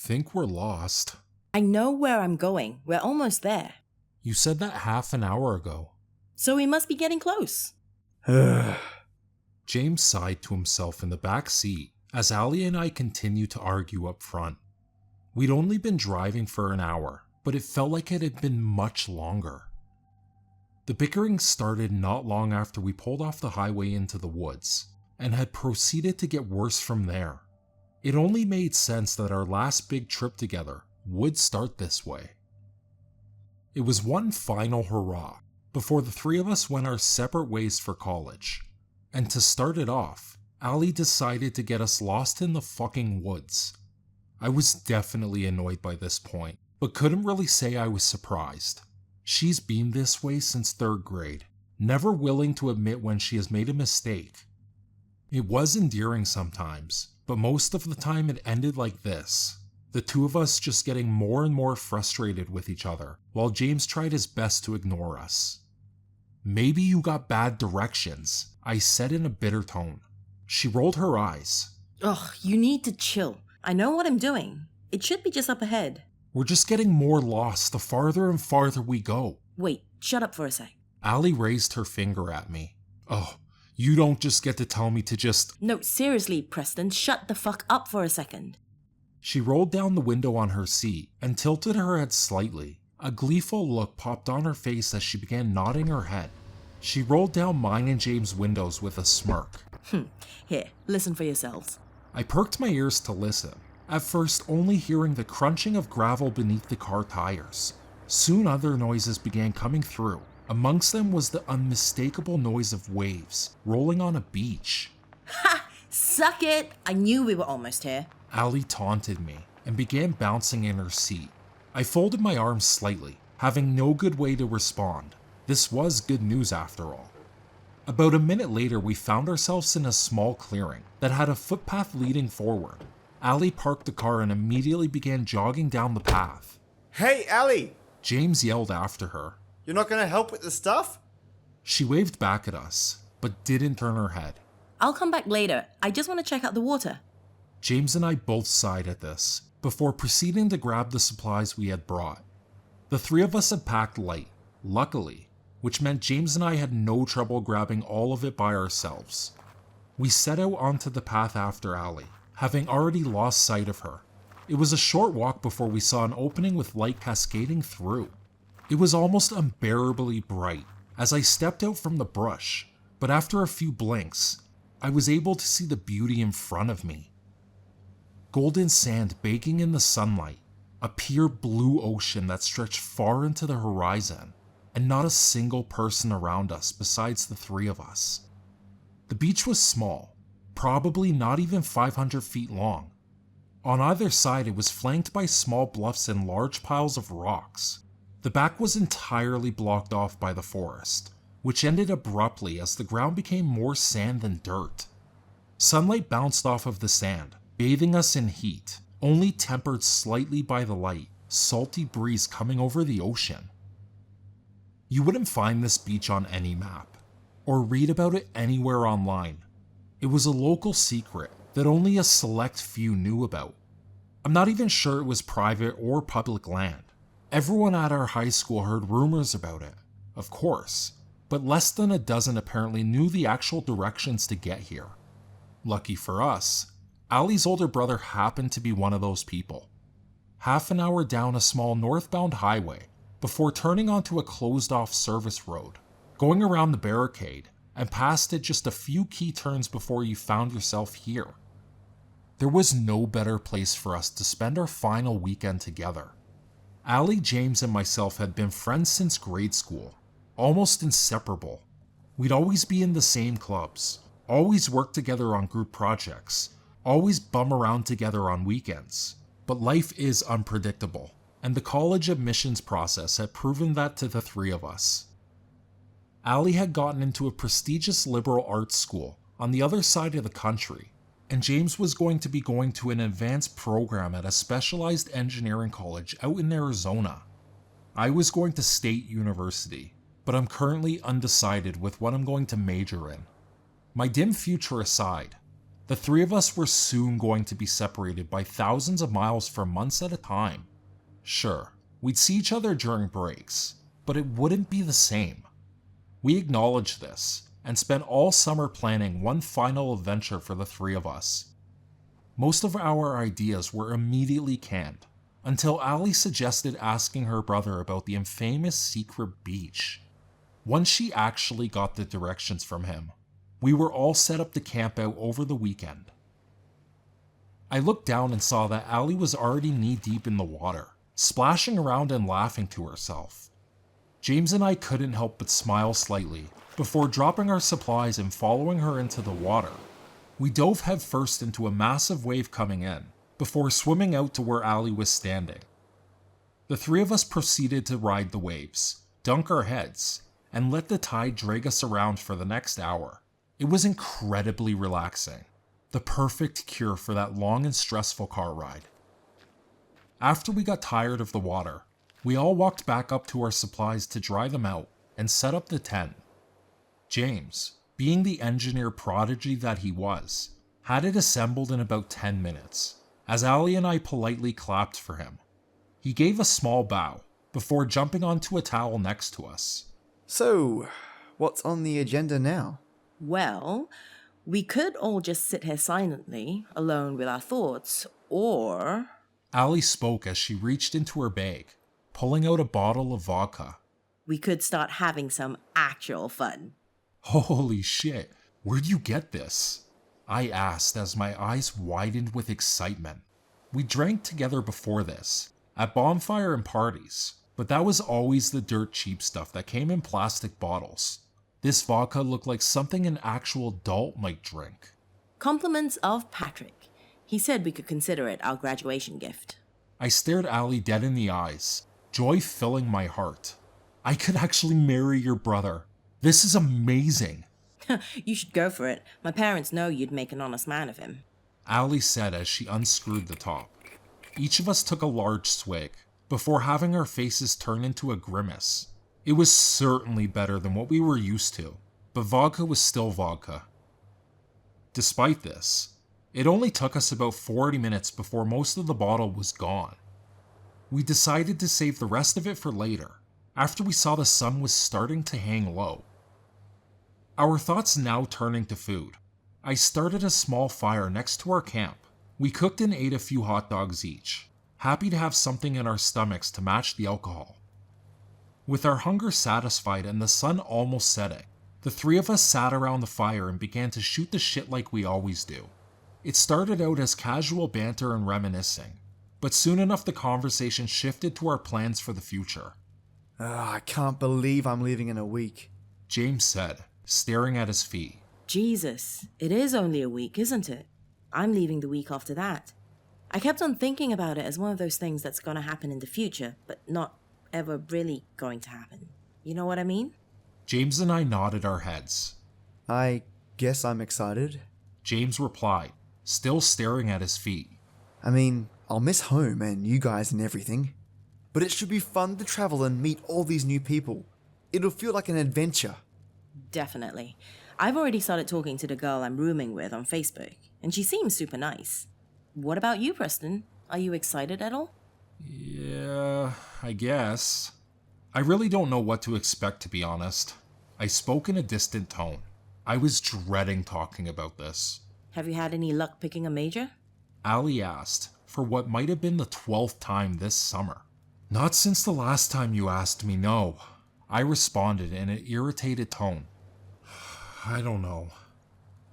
think we're lost. I know where I'm going. We're almost there. You said that half an hour ago. So we must be getting close. James sighed to himself in the back seat as Allie and I continued to argue up front. We'd only been driving for an hour, but it felt like it had been much longer. The bickering started not long after we pulled off the highway into the woods, and had proceeded to get worse from there. It only made sense that our last big trip together would start this way. It was one final hurrah before the three of us went our separate ways for college. And to start it off, Allie decided to get us lost in the fucking woods. I was definitely annoyed by this point, but couldn't really say I was surprised. She's been this way since 3rd grade, never willing to admit when she has made a mistake. It was endearing sometimes, but most of the time it ended like this. The two of us just getting more and more frustrated with each other, while James tried his best to ignore us. "Maybe you got bad directions," I said in a bitter tone. She rolled her eyes. Ugh, you need to chill. I know what I'm doing. It should be just up ahead. "We're just getting more lost the farther and farther we go." Wait, shut up for a sec. Allie raised her finger at me. "Oh, you don't just get to tell me to just..." No, seriously, Preston, shut the fuck up for a second. She rolled down the window on her seat and tilted her head slightly. A gleeful look popped on her face as she began nodding her head. She rolled down mine and James' windows with a smirk. Here, listen for yourselves. I perked my ears to listen, at first only hearing the crunching of gravel beneath the car tires. Soon other noises began coming through. Amongst them was the unmistakable noise of waves rolling on a beach. Ha! Suck it! I knew we were almost here. Allie taunted me and began bouncing in her seat. I folded my arms slightly, having no good way to respond. This was good news after all. About a minute later, we found ourselves in a small clearing that had a footpath leading forward. Allie parked the car and immediately began jogging down the path. "Hey, Allie! James yelled after her. You're not gonna help with the stuff?" She waved back at us, but didn't turn her head. I'll come back later. I just want to check out the water. James and I both sighed at this, before proceeding to grab the supplies we had brought. The three of us had packed light, luckily, which meant James and I had no trouble grabbing all of it by ourselves. We set out onto the path after Allie, having already lost sight of her. It was a short walk before we saw an opening with light cascading through. It was almost unbearably bright as I stepped out from the brush, but after a few blinks, I was able to see the beauty in front of me. Golden sand baking in the sunlight, a pure blue ocean that stretched far into the horizon, and not a single person around us besides the three of us. The beach was small, probably not even 500 feet long. On either side it was flanked by small bluffs and large piles of rocks. The back was entirely blocked off by the forest, which ended abruptly as the ground became more sand than dirt. Sunlight bounced off of the sand, bathing us in heat, only tempered slightly by the light, salty breeze coming over the ocean. You wouldn't find this beach on any map, or read about it anywhere online. It was a local secret that only a select few knew about. I'm not even sure it was private or public land. Everyone at our high school heard rumors about it, of course, but less than a dozen apparently knew the actual directions to get here. Lucky for us, Allie's older brother happened to be one of those people. Half an hour down a small northbound highway, before turning onto a closed-off service road, going around the barricade, and past it just a few key turns before you found yourself here. There was no better place for us to spend our final weekend together. Allie, James, and myself had been friends since grade school, almost inseparable. We'd always be in the same clubs, always work together on group projects, always bum around together on weekends. But life is unpredictable, and the college admissions process had proven that to the three of us. Allie had gotten into a prestigious liberal arts school on the other side of the country, and James was going to be going to an advanced program at a specialized engineering college out in Arizona. I was going to State University, but I'm currently undecided with what I'm going to major in. My dim future aside, The three of us were soon going to be separated by thousands of miles for months at a time. Sure, we'd see each other during breaks, but it wouldn't be the same. We acknowledged this, and spent all summer planning one final adventure for the three of us. Most of our ideas were immediately canned, until Allie suggested asking her brother about the infamous secret beach. Once she actually got the directions from him, we were all set up to camp out over the weekend. I looked down and saw that Allie was already knee-deep in the water, splashing around and laughing to herself. James and I couldn't help but smile slightly before dropping our supplies and following her into the water. We dove headfirst into a massive wave coming in, before swimming out to where Allie was standing. The three of us proceeded to ride the waves, dunk our heads, and let the tide drag us around for the next hour. It was incredibly relaxing, the perfect cure for that long and stressful car ride. After we got tired of the water, we all walked back up to our supplies to dry them out and set up the tent. James, being the engineer prodigy that he was, had it assembled in about 10 minutes, as Allie and I politely clapped for him. He gave a small bow before jumping onto a towel next to us. So, what's on the agenda now? Well, we could all just sit here silently, alone with our thoughts, or... Allie spoke as she reached into her bag, pulling out a bottle of vodka. we could start having some actual fun. Holy shit, where'd you get this? I asked as my eyes widened with excitement. We drank together before this, at bonfire and parties, but that was always the dirt cheap stuff that came in plastic bottles. This vodka looked like something an actual adult might drink. Compliments of Patrick. He said we could consider it our graduation gift. I stared Allie dead in the eyes, joy filling my heart. I could actually marry your brother. This is amazing. You should go for it. My parents know you'd make an honest man of him. Allie said as she unscrewed the top. Each of us took a large swig, before having our faces turn into a grimace. It was certainly better than what we were used to, but vodka was still vodka. Despite this, it only took us about 40 minutes before most of the bottle was gone. We decided to save the rest of it for later, after we saw the sun was starting to hang low. Our thoughts now turning to food. I started a small fire next to our camp. We cooked and ate a few hot dogs each, happy to have something in our stomachs to match the alcohol. With our hunger satisfied and the sun almost setting, the three of us sat around the fire and began to shoot the shit like we always do. It started out as casual banter and reminiscing, but soon enough the conversation shifted to our plans for the future. I can't believe I'm leaving in a week. James said, staring at his feet. Jesus, it is only a week, isn't it? I'm leaving the week after that. I kept on thinking about it as one of those things that's gonna happen in the future, but not ever really going to happen. You know what I mean? James and I nodded our heads. I guess I'm excited. James replied, still staring at his feet. I mean, I'll miss home and you guys and everything. But it should be fun to travel and meet all these new people. It'll feel like an adventure. Definitely. I've already started talking to the girl I'm rooming with on Facebook, and she seems super nice. What about you, Preston? Are you excited at all? Yeah, I guess. I really don't know what to expect, to be honest. I spoke in a distant tone. I was dreading talking about this. Have you had any luck picking a major? Allie asked, for what might have been the 12th time this summer. Not since the last time you asked me, no. I responded in an irritated tone. I don't know.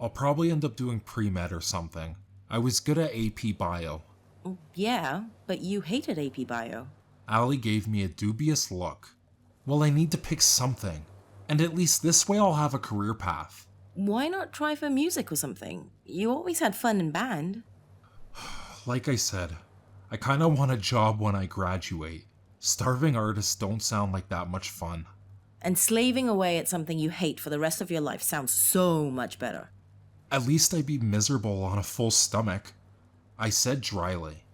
I'll probably end up doing pre-med or something. I was good at AP Bio. Yeah, but you hated AP Bio. Allie gave me a dubious look. Well, I need to pick something, and at least this way I'll have a career path. Why not try for music or something? You always had fun in band. Like I said, I kinda want a job when I graduate. Starving artists don't sound like that much fun. And slaving away at something you hate for the rest of your life sounds so much better. At least I'd be miserable on a full stomach, I said dryly.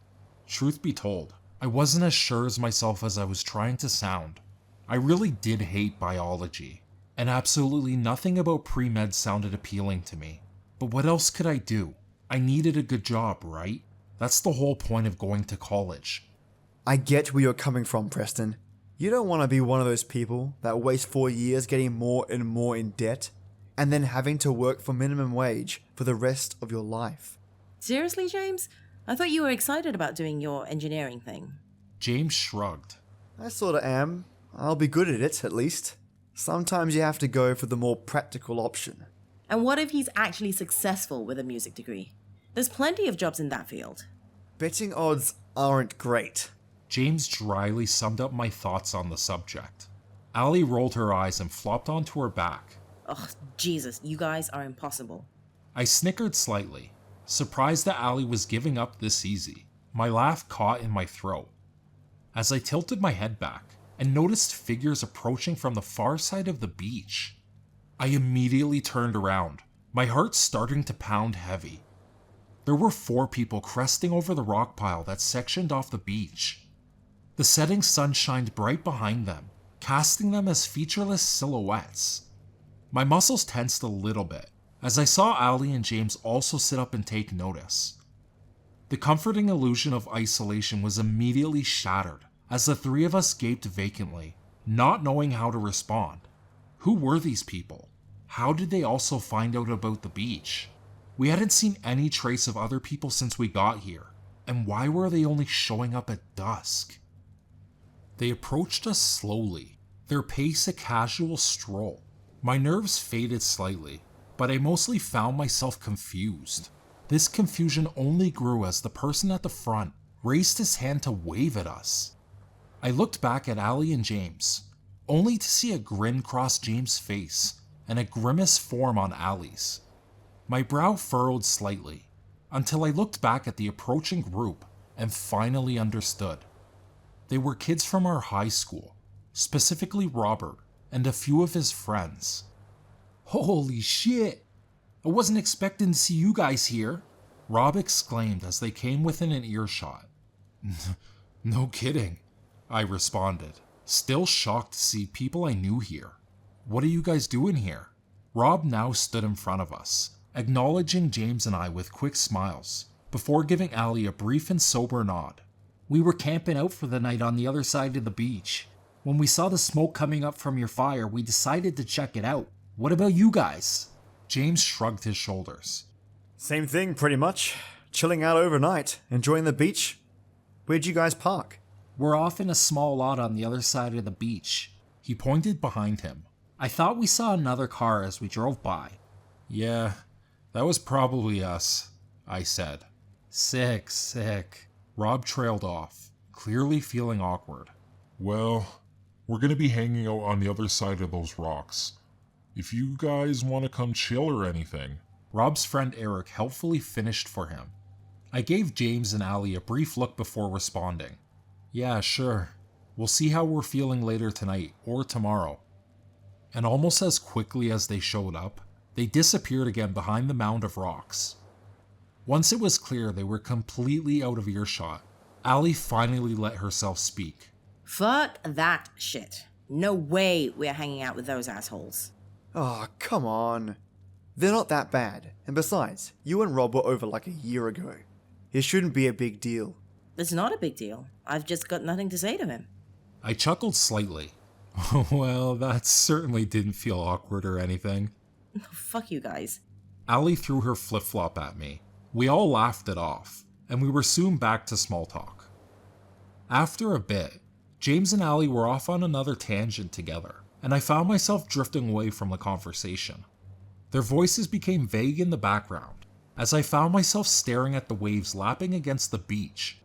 Truth be told, I wasn't as sure as myself as I was trying to sound. I really did hate biology, and absolutely nothing about pre-med sounded appealing to me. But what else could I do? I needed a good job, right? That's the whole point of going to college. I get where you're coming from, Preston. You don't want to be one of those people that waste 4 years getting more and more in debt, and then having to work for minimum wage for the rest of your life. Seriously, James? I thought you were excited about doing your engineering thing. James shrugged. I sorta am. I'll be good at it, at least. Sometimes you have to go for the more practical option. And what if he's actually successful with a music degree? There's plenty of jobs in that field. Betting odds aren't great. James dryly summed up my thoughts on the subject. Allie rolled her eyes and flopped onto her back. Ugh, Jesus, you guys are impossible. I snickered slightly, surprised that Allie was giving up this easy. My laugh caught in my throat. As I tilted my head back and noticed figures approaching from the far side of the beach, I immediately turned around, my heart starting to pound heavy. There were 4 people cresting over the rock pile that sectioned off the beach. The setting sun shined bright behind them, casting them as featureless silhouettes. My muscles tensed a little bit as I saw Allie and James also sit up and take notice. The comforting illusion of isolation was immediately shattered as the 3 of us gaped vacantly, not knowing how to respond. Who were these people? How did they also find out about the beach? We hadn't seen any trace of other people since we got here, and why were they only showing up at dusk? They approached us slowly, their pace a casual stroll. My nerves faded slightly, but I mostly found myself confused. This confusion only grew as the person at the front raised his hand to wave at us. I looked back at Allie and James, only to see a grin cross James' face and a grimace form on Allie's. My brow furrowed slightly, until I looked back at the approaching group and finally understood. They were kids from our high school, specifically Robert and a few of his friends. Holy shit! I wasn't expecting to see you guys here, Rob exclaimed as they came within an earshot. No kidding, I responded, still shocked to see people I knew here. What are you guys doing here? Rob now stood in front of us, acknowledging James and I with quick smiles, before giving Allie a brief and sober nod. We were camping out for the night on the other side of the beach. When we saw the smoke coming up from your fire, we decided to check it out. What about you guys? James shrugged his shoulders. Same thing, pretty much. Chilling out overnight, enjoying the beach. Where'd you guys park? We're off in a small lot on the other side of the beach. He pointed behind him. I thought we saw another car as we drove by. Yeah, that was probably us, I said. Sick. Rob trailed off, clearly feeling awkward. Well, we're gonna be hanging out on the other side of those rocks. If you guys want to come chill or anything. Rob's friend Eric helpfully finished for him. I gave James and Allie a brief look before responding. Yeah, sure. We'll see how we're feeling later tonight or tomorrow. And almost as quickly as they showed up, they disappeared again behind the mound of rocks. Once it was clear they were completely out of earshot, Allie finally let herself speak. Fuck that shit. No way we're hanging out with those assholes. Oh, come on. They're not that bad. And besides, you and Rob were over like a year ago. It shouldn't be a big deal. It's not a big deal. I've just got nothing to say to him. I chuckled slightly. Well, that certainly didn't feel awkward or anything. Fuck you guys. Allie threw her flip-flop at me. We all laughed it off, and we were soon back to small talk. After a bit, James and Allie were off on another tangent together, and I found myself drifting away from the conversation. Their voices became vague in the background, as I found myself staring at the waves lapping against the beach.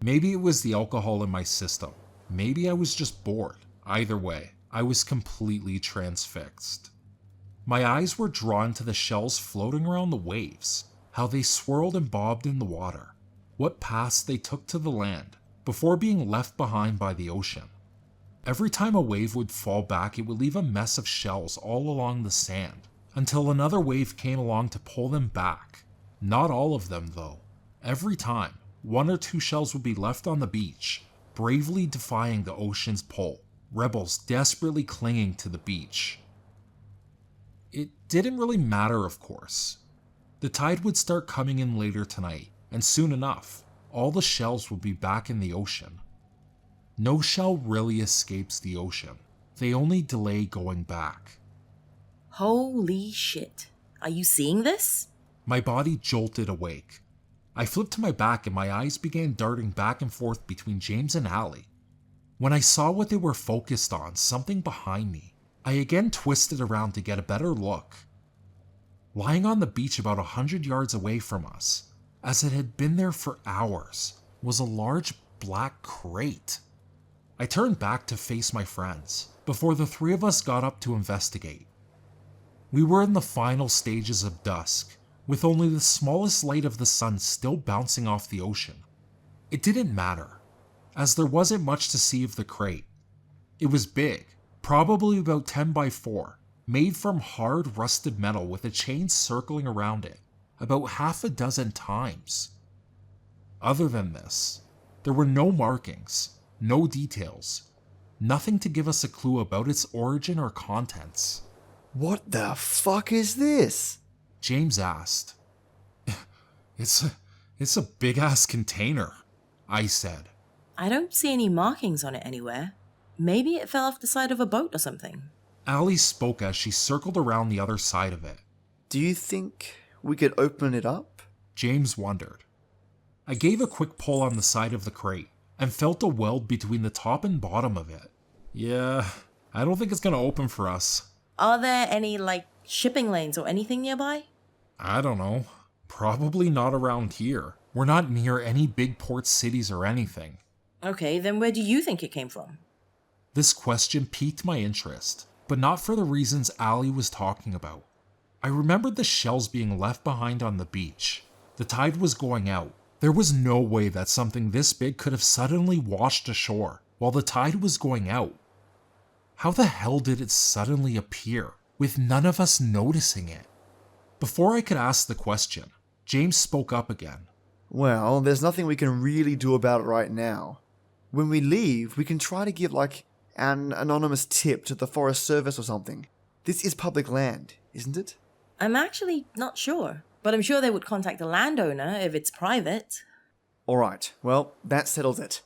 Maybe it was the alcohol in my system. Maybe I was just bored. Either way, I was completely transfixed. My eyes were drawn to the shells floating around the waves, how they swirled and bobbed in the water, what paths they took to the land, before being left behind by the ocean. Every time a wave would fall back, it would leave a mess of shells all along the sand, until another wave came along to pull them back. Not all of them, though. Every time, 1 or 2 shells would be left on the beach, bravely defying the ocean's pull, rebels desperately clinging to the beach. It didn't really matter, of course. The tide would start coming in later tonight, and soon enough, all the shells would be back in the ocean. No shell really escapes the ocean. They only delay going back. Holy shit. Are you seeing this? My body jolted awake. I flipped to my back and my eyes began darting back and forth between James and Allie. When I saw what they were focused on, something behind me, I again twisted around to get a better look. Lying on the beach about 100 yards away from us, as it had been there for hours, was a large black crate. I turned back to face my friends, before the three of us got up to investigate. We were in the final stages of dusk, with only the smallest light of the sun still bouncing off the ocean. It didn't matter, as there wasn't much to see of the crate. It was big, probably about 10 by 4, made from hard rusted metal with a chain circling around it, about half a dozen times. Other than this, there were no markings, no details, nothing to give us a clue about its origin or contents. What the fuck is this? James asked. It's a big-ass container, I said. I don't see any markings on it anywhere. Maybe it fell off the side of a boat or something. Allie spoke as she circled around the other side of it. Do you think we could open it up? James wondered. I gave a quick pull on the side of the crate and felt a weld between the top and bottom of it. Yeah, I don't think it's gonna open for us. Are there any, shipping lanes or anything nearby? I don't know. Probably not around here. We're not near any big port cities or anything. Okay, then where do you think it came from? This question piqued my interest, but not for the reasons Allie was talking about. I remembered the shells being left behind on the beach. The tide was going out. There was no way that something this big could have suddenly washed ashore while the tide was going out. How the hell did it suddenly appear, with none of us noticing it? Before I could ask the question, James spoke up again. Well, there's nothing we can really do about it right now. When we leave, we can try to give, an anonymous tip to the Forest Service or something. This is public land, isn't it? I'm actually not sure, but I'm sure they would contact the landowner if it's private. Alright, well, that settles it.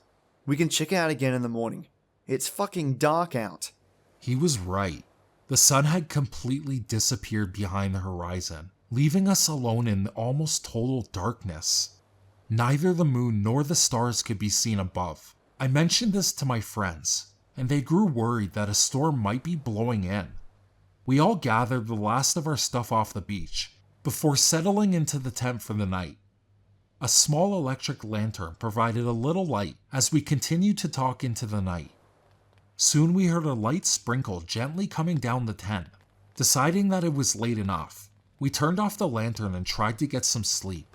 We can check out again in the morning. It's fucking dark out. He was right. The sun had completely disappeared behind the horizon, leaving us alone in almost total darkness. Neither the moon nor the stars could be seen above. I mentioned this to my friends, and they grew worried that a storm might be blowing in. We all gathered the last of our stuff off the beach, before settling into the tent for the night. A small electric lantern provided a little light as we continued to talk into the night. Soon we heard a light sprinkle gently coming down the tent. Deciding that it was late enough, we turned off the lantern and tried to get some sleep.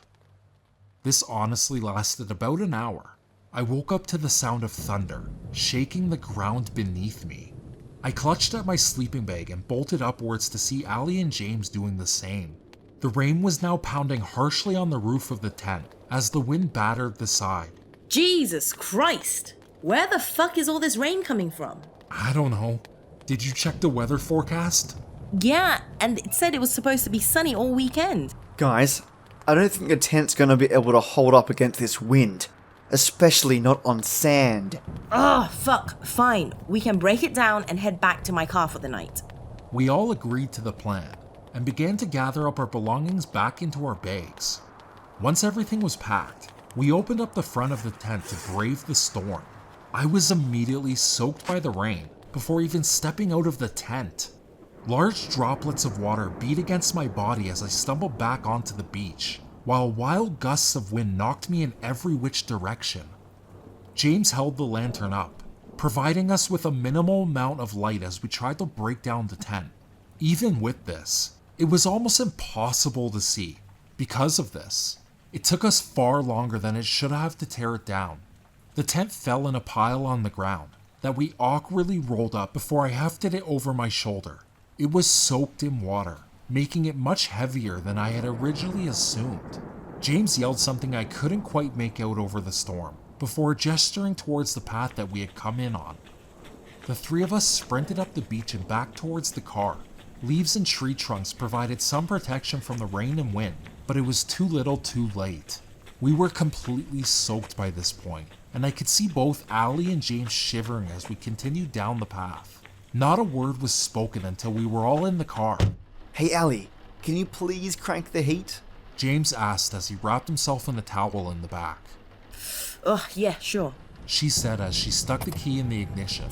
This honestly lasted about an hour. I woke up to the sound of thunder, shaking the ground beneath me. I clutched at my sleeping bag and bolted upwards to see Allie and James doing the same. The rain was now pounding harshly on the roof of the tent as the wind battered the side. Jesus Christ! Where the fuck is all this rain coming from? I don't know. Did you check the weather forecast? Yeah, and it said it was supposed to be sunny all weekend. Guys, I don't think the tent's gonna be able to hold up against this wind. Especially not on sand. Oh, fuck. Fine. We can break it down and head back to my car for the night. We all agreed to the plan and began to gather up our belongings back into our bags. Once everything was packed, we opened up the front of the tent to brave the storm. I was immediately soaked by the rain before even stepping out of the tent. Large droplets of water beat against my body as I stumbled back onto the beach, while wild gusts of wind knocked me in every which direction. James held the lantern up, providing us with a minimal amount of light as we tried to break down the tent. Even with this, it was almost impossible to see. Because of this, it took us far longer than it should have to tear it down. The tent fell in a pile on the ground that we awkwardly rolled up before I hefted it over my shoulder. It was soaked in water, making it much heavier than I had originally assumed. James yelled something I couldn't quite make out over the storm, before gesturing towards the path that we had come in on. The three of us sprinted up the beach and back towards the car. Leaves and tree trunks provided some protection from the rain and wind, but it was too little too late. We were completely soaked by this point, and I could see both Allie and James shivering as we continued down the path. Not a word was spoken until we were all in the car. Hey Allie, can you please crank the heat? James asked as he wrapped himself in a towel in the back. Ugh, yeah, sure. She said as she stuck the key in the ignition.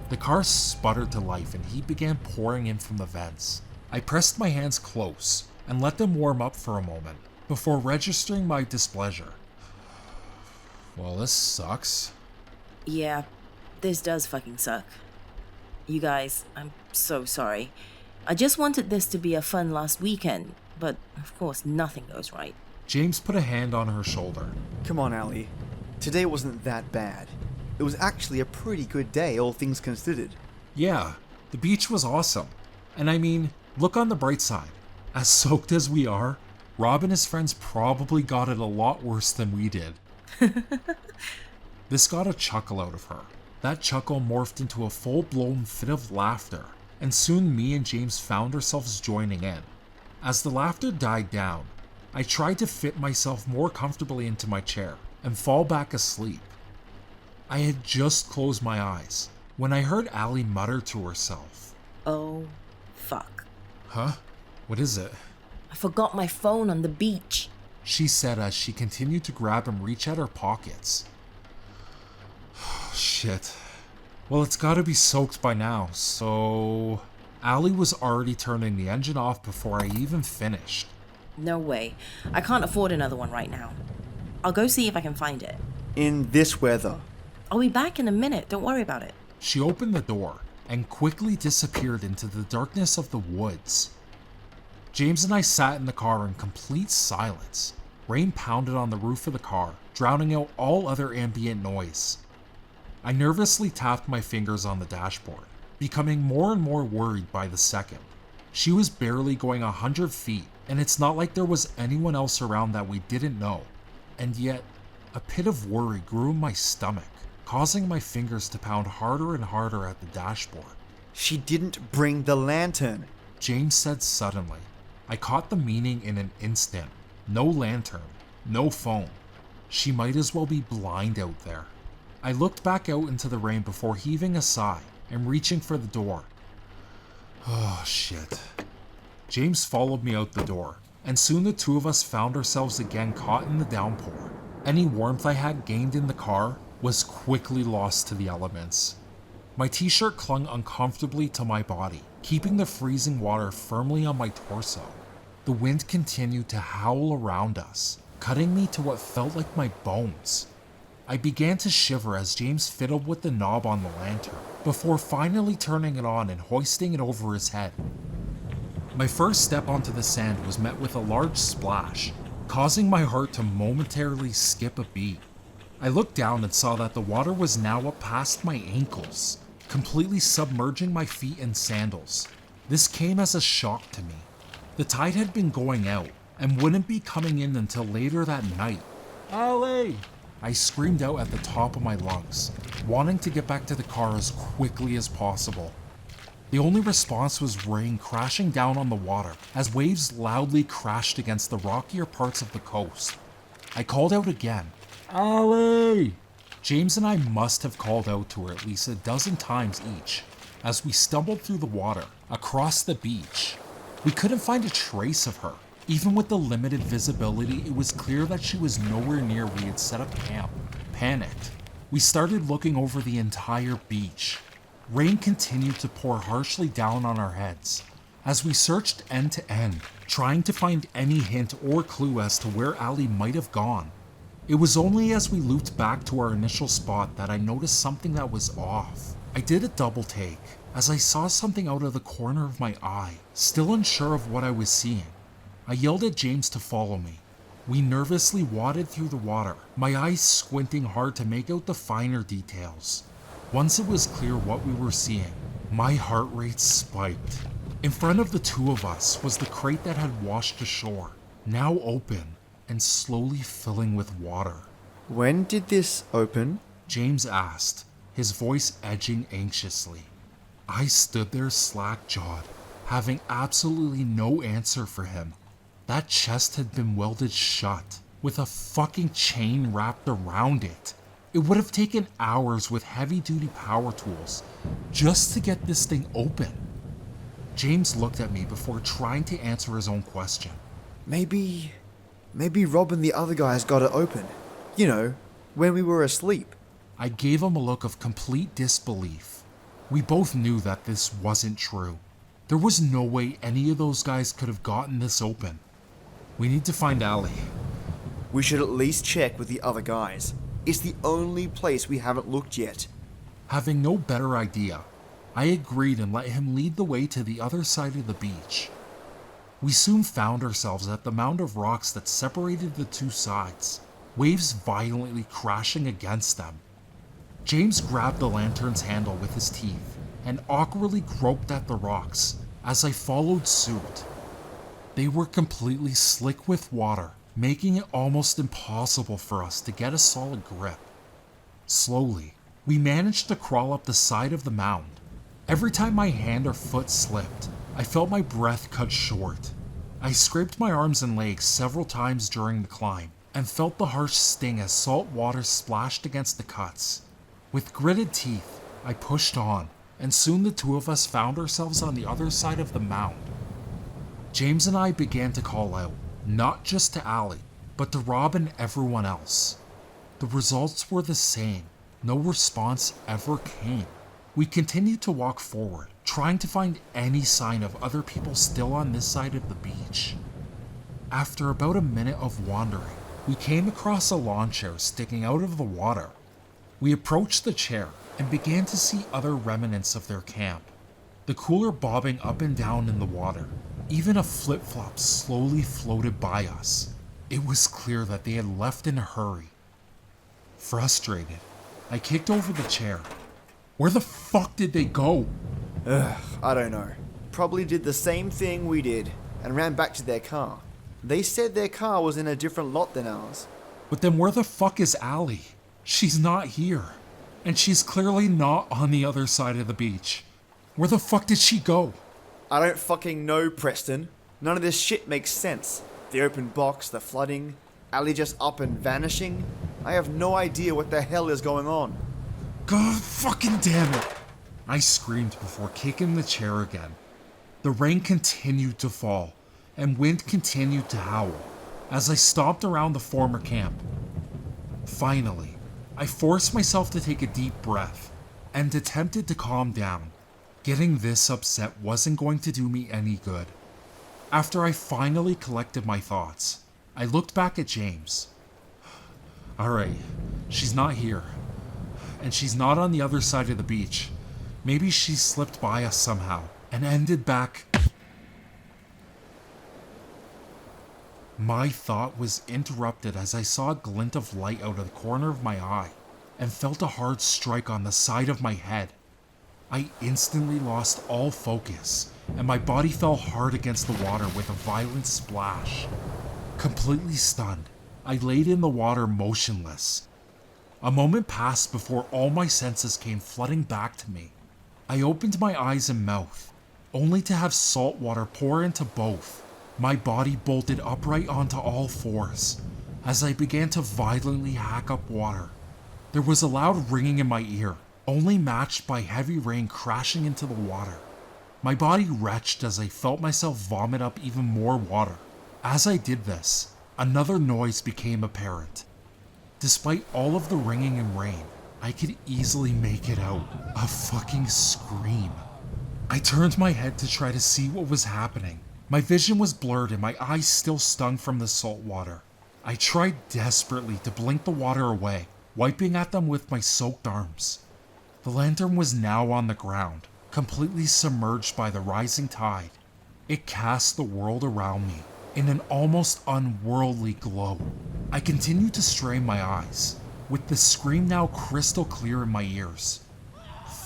The car sputtered to life and heat began pouring in from the vents. I pressed my hands close and let them warm up for a moment before registering my displeasure. Well, this sucks. Yeah, this does fucking suck. You guys, I'm so sorry. I just wanted this to be a fun last weekend, but of course nothing goes right. James put a hand on her shoulder. Come on, Allie. Today wasn't that bad. It was actually a pretty good day, all things considered. Yeah, the beach was awesome. And I mean, look on the bright side. As soaked as we are, Rob and his friends probably got it a lot worse than we did. This got a chuckle out of her. That chuckle morphed into a full-blown fit of laughter, and soon me and James found ourselves joining in. As the laughter died down, I tried to fit myself more comfortably into my chair and fall back asleep. I had just closed my eyes when I heard Allie mutter to herself. Oh, fuck. Huh? What is it? I forgot my phone on the beach. She said as she continued to grab and reach at her pockets. Shit. Well, it's gotta be soaked by now, so... Allie was already turning the engine off before I even finished. No way. I can't afford another one right now. I'll go see if I can find it. In this weather. I'll be back in a minute, don't worry about it. She opened the door and quickly disappeared into the darkness of the woods. James and I sat in the car in complete silence. Rain pounded on the roof of the car, drowning out all other ambient noise. I nervously tapped my fingers on the dashboard, becoming more and more worried by the second. She was barely going 100 feet, and it's not like there was anyone else around that we didn't know. And yet, a pit of worry grew in my stomach, causing my fingers to pound harder and harder at the dashboard. She didn't bring the lantern. James said suddenly. I caught the meaning in an instant. No lantern, no phone. She might as well be blind out there. I looked back out into the rain before heaving a sigh and reaching for the door. Oh, shit. James followed me out the door, and soon the two of us found ourselves again caught in the downpour. Any warmth I had gained in the car was quickly lost to the elements. My t-shirt clung uncomfortably to my body, keeping the freezing water firmly on my torso. The wind continued to howl around us, cutting me to what felt like my bones. I began to shiver as James fiddled with the knob on the lantern, before finally turning it on and hoisting it over his head. My first step onto the sand was met with a large splash, causing my heart to momentarily skip a beat. I looked down and saw that the water was now up past my ankles, completely submerging my feet in sandals. This came as a shock to me. The tide had been going out, and wouldn't be coming in until later that night. Allie! I screamed out at the top of my lungs, wanting to get back to the car as quickly as possible. The only response was rain crashing down on the water as waves loudly crashed against the rockier parts of the coast. I called out again. Allie! James and I must have called out to her at least a dozen times each as we stumbled through the water across the beach. We couldn't find a trace of her. Even with the limited visibility, it was clear that she was nowhere near where we had set up camp. Panicked, we started looking over the entire beach. Rain continued to pour harshly down on our heads as we searched end to end, trying to find any hint or clue as to where Allie might have gone. It was only as we looped back to our initial spot that I noticed something that was off. I did a double take as I saw something out of the corner of my eye, still unsure of what I was seeing. I yelled at James to follow me. We nervously waded through the water, my eyes squinting hard to make out the finer details. Once it was clear what we were seeing, my heart rate spiked. In front of the two of us was the crate that had washed ashore, now open and slowly filling with water. When did this open? James asked, his voice edging anxiously. I stood there slack-jawed, having absolutely no answer for him. That chest had been welded shut, with a fucking chain wrapped around it. It would have taken hours with heavy-duty power tools just to get this thing open. James looked at me before trying to answer his own question. Maybe Rob and the other guys got it open. You know, when we were asleep. I gave him a look of complete disbelief. We both knew that this wasn't true. There was no way any of those guys could have gotten this open. We need to find Allie. We should at least check with the other guys. It's the only place we haven't looked yet. Having no better idea, I agreed and let him lead the way to the other side of the beach. We soon found ourselves at the mound of rocks that separated the two sides, waves violently crashing against them. James grabbed the lantern's handle with his teeth and awkwardly groped at the rocks as I followed suit. They were completely slick with water, making it almost impossible for us to get a solid grip. Slowly, we managed to crawl up the side of the mound. Every time my hand or foot slipped, I felt my breath cut short. I scraped my arms and legs several times during the climb and felt the harsh sting as salt water splashed against the cuts. With gritted teeth, I pushed on, and soon the two of us found ourselves on the other side of the mound. James and I began to call out, not just to Allie, but to Rob and everyone else. The results were the same. No response ever came. We continued to walk forward, trying to find any sign of other people still on this side of the beach. After about a minute of wandering, we came across a lawn chair sticking out of the water. We approached the chair and began to see other remnants of their camp. The cooler bobbing up and down in the water. Even a flip-flop slowly floated by us. It was clear that they had left in a hurry. Frustrated, I kicked over the chair. Where the fuck did they go? I don't know. Probably did the same thing we did and ran back to their car. They said their car was in a different lot than ours. But then where the fuck is Allie? She's not here. And she's clearly not on the other side of the beach. Where the fuck did she go? I don't fucking know, Preston. None of this shit makes sense. The open box, the flooding, Allie just up and vanishing. I have no idea what the hell is going on. God fucking damn it! I screamed before kicking the chair again. The rain continued to fall, and wind continued to howl as I stomped around the former camp. Finally, I forced myself to take a deep breath and attempted to calm down. Getting this upset wasn't going to do me any good. After I finally collected my thoughts, I looked back at James. Alright, she's not here. And she's not on the other side of the beach. Maybe she slipped by us somehow and ended back. My thought was interrupted as I saw a glint of light out of the corner of my eye and felt a hard strike on the side of my head. I instantly lost all focus, and my body fell hard against the water with a violent splash. Completely stunned, I laid in the water motionless. A moment passed before all my senses came flooding back to me. I opened my eyes and mouth, only to have salt water pour into both. My body bolted upright onto all fours, as I began to violently hack up water. There was a loud ringing in my ear, only matched by heavy rain crashing into the water. My body retched as I felt myself vomit up even more water. As I did this, another noise became apparent. Despite all of the ringing and rain, I could easily make it out. A fucking scream. I turned my head to try to see what was happening. My vision was blurred and my eyes still stung from the salt water. I tried desperately to blink the water away, wiping at them with my soaked arms. The lantern was now on the ground, completely submerged by the rising tide. It cast the world around me in an almost unworldly glow. I continued to strain my eyes, with the scream now crystal clear in my ears.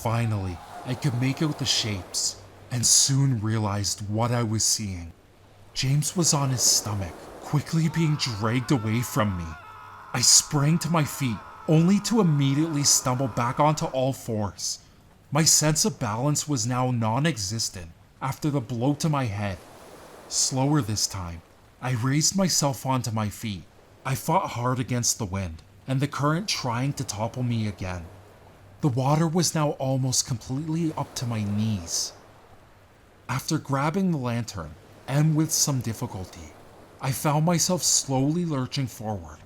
Finally, I could make out the shapes, and soon realized what I was seeing. James was on his stomach, quickly being dragged away from me. I sprang to my feet, only to immediately stumble back onto all fours. My sense of balance was now non-existent after the blow to my head. Slower this time, I raised myself onto my feet. I fought hard against the wind, and the current trying to topple me again. The water was now almost completely up to my knees. After grabbing the lantern, and with some difficulty, I found myself slowly lurching forward.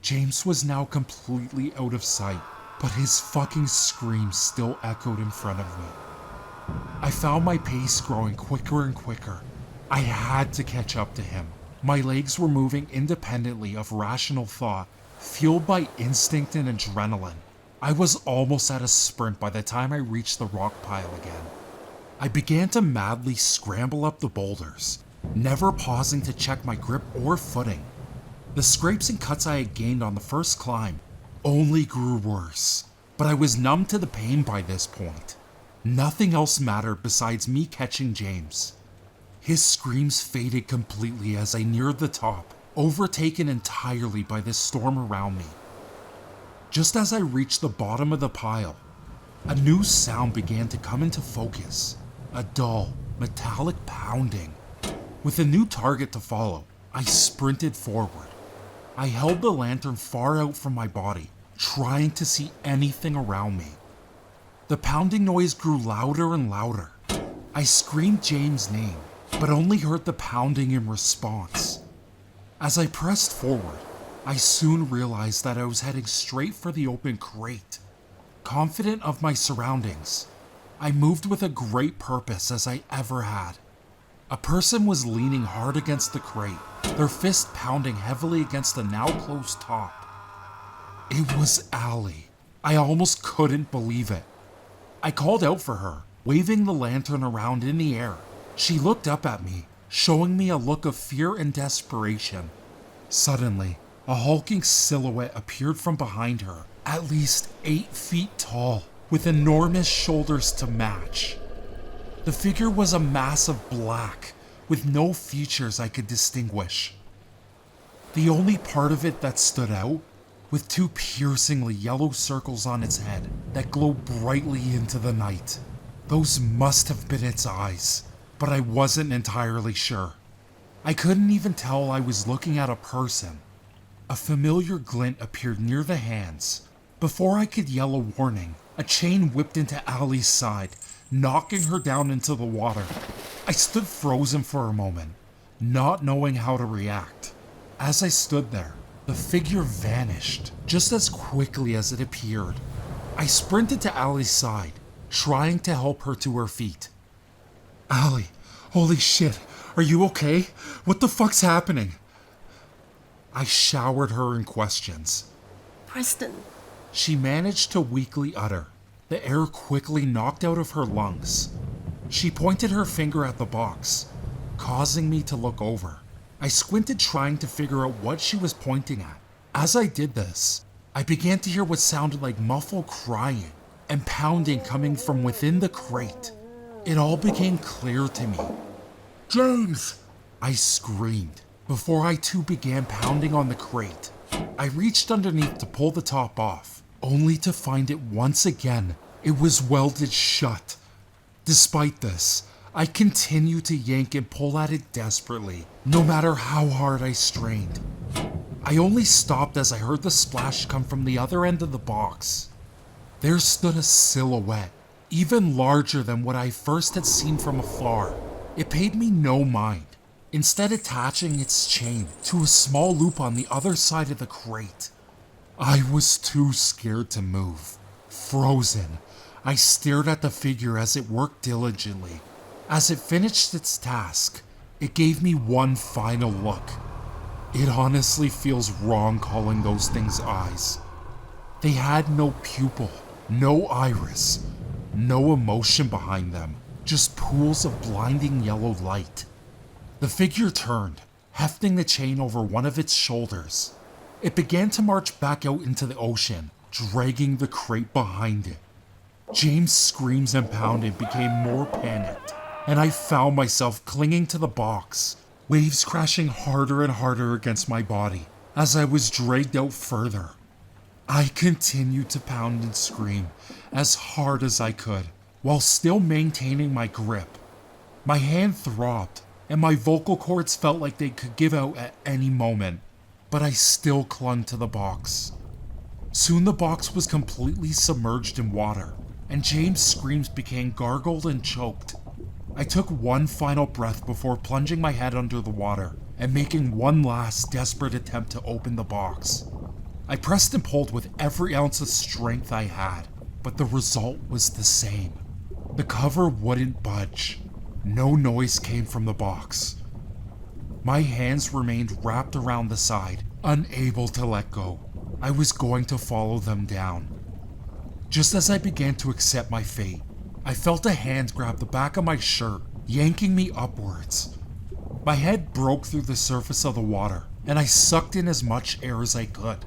James was now completely out of sight, but his fucking screams still echoed in front of me. I found my pace growing quicker and quicker. I had to catch up to him. My legs were moving independently of rational thought, fueled by instinct and adrenaline. I was almost at a sprint by the time I reached the rock pile again. I began to madly scramble up the boulders, never pausing to check my grip or footing. The scrapes and cuts I had gained on the first climb only grew worse, but I was numb to the pain by this point. Nothing else mattered besides me catching James. His screams faded completely as I neared the top, overtaken entirely by the storm around me. Just as I reached the bottom of the pile, a new sound began to come into focus, a dull, metallic pounding. With a new target to follow, I sprinted forward. I held the lantern far out from my body, trying to see anything around me. The pounding noise grew louder and louder. I screamed James' name, but only heard the pounding in response. As I pressed forward, I soon realized that I was heading straight for the open crate. Confident of my surroundings, I moved with a great purpose as I ever had. A person was leaning hard against the crate, their fist pounding heavily against the now closed top. It was Allie. I almost couldn't believe it. I called out for her, waving the lantern around in the air. She looked up at me, showing me a look of fear and desperation. Suddenly, a hulking silhouette appeared from behind her, at least 8 feet tall, with enormous shoulders to match. The figure was a mass of black, with no features I could distinguish. The only part of it that stood out, with 2 piercingly yellow circles on its head that glowed brightly into the night. Those must have been its eyes, but I wasn't entirely sure. I couldn't even tell I was looking at a person. A familiar glint appeared near the hands. Before I could yell a warning, a chain whipped into Allie's side, knocking her down into the water. I stood frozen for a moment, not knowing how to react. As I stood there, the figure vanished just as quickly as it appeared. I sprinted to Allie's side, trying to help her to her feet. Allie, holy shit, are you okay? What the fuck's happening? I showered her in questions. Preston. She managed to weakly utter. The air quickly knocked out of her lungs. She pointed her finger at the box, causing me to look over. I squinted trying to figure out what she was pointing at. As I did this, I began to hear what sounded like muffled crying and pounding coming from within the crate. It all became clear to me. James! I screamed before I too began pounding on the crate. I reached underneath to pull the top off, only to find it once again. It was welded shut. Despite this, I continued to yank and pull at it desperately, no matter how hard I strained. I only stopped as I heard the splash come from the other end of the box. There stood a silhouette, even larger than what I first had seen from afar. It paid me no mind, instead attaching its chain to a small loop on the other side of the crate. I was too scared to move. Frozen, I stared at the figure as it worked diligently. As it finished its task, it gave me one final look. It honestly feels wrong calling those things eyes. They had no pupil, no iris, no emotion behind them, just pools of blinding yellow light. The figure turned, hefting the chain over one of its shoulders. It began to march back out into the ocean, dragging the crate behind it. James' screams and pounding became more panicked, and I found myself clinging to the box, waves crashing harder and harder against my body as I was dragged out further. I continued to pound and scream as hard as I could, while still maintaining my grip. My hand throbbed, and my vocal cords felt like they could give out at any moment, but I still clung to the box. Soon the box was completely submerged in water, and James' screams became gargled and choked. I took one final breath before plunging my head under the water and making one last desperate attempt to open the box. I pressed and pulled with every ounce of strength I had, but the result was the same. The cover wouldn't budge. No noise came from the box. My hands remained wrapped around the side, unable to let go. I was going to follow them down. Just as I began to accept my fate, I felt a hand grab the back of my shirt, yanking me upwards. My head broke through the surface of the water, and I sucked in as much air as I could.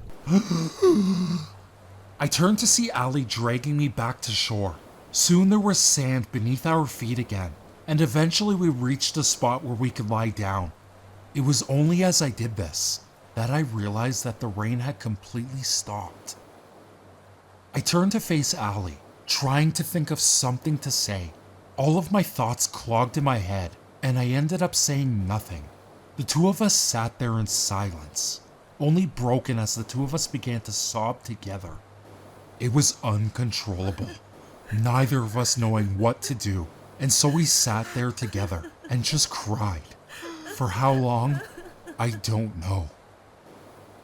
I turned to see Ali dragging me back to shore. Soon there was sand beneath our feet again, and eventually we reached a spot where we could lie down. It was only as I did this that I realized that the rain had completely stopped. I turned to face Ali, trying to think of something to say. All of my thoughts clogged in my head, and I ended up saying nothing. The two of us sat there in silence, only broken as the two of us began to sob together. It was uncontrollable, neither of us knowing what to do, and so we sat there together and just cried. For how long? I don't know.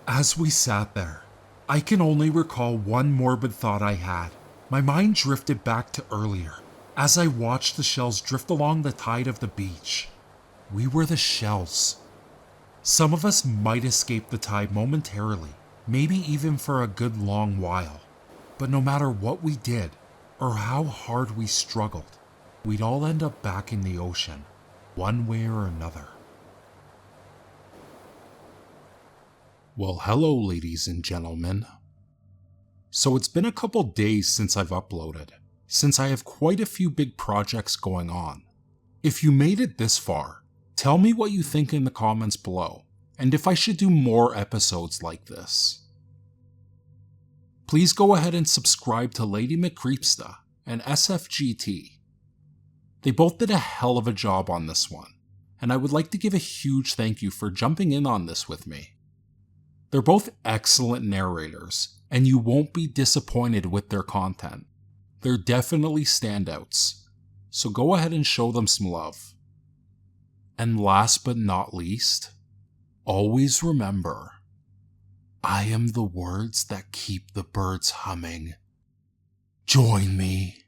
As we sat there, I can only recall one morbid thought I had. My mind drifted back to earlier, as I watched the shells drift along the tide of the beach. We were the shells. Some of us might escape the tide momentarily, maybe even for a good long while. But no matter what we did, or how hard we struggled, we'd all end up back in the ocean, one way or another. Well, hello, ladies and gentlemen. So it's been a couple days since I've uploaded, since I have quite a few big projects going on. If you made it this far, tell me what you think in the comments below, and if I should do more episodes like this. Please go ahead and subscribe to Lady MCreepsta and SFGT. They both did a hell of a job on this one, and I would like to give a huge thank you for jumping in on this with me. They're both excellent narrators, and you won't be disappointed with their content. They're definitely standouts, so go ahead and show them some love. And last but not least, always remember, I am the words that keep the birds humming. Join me.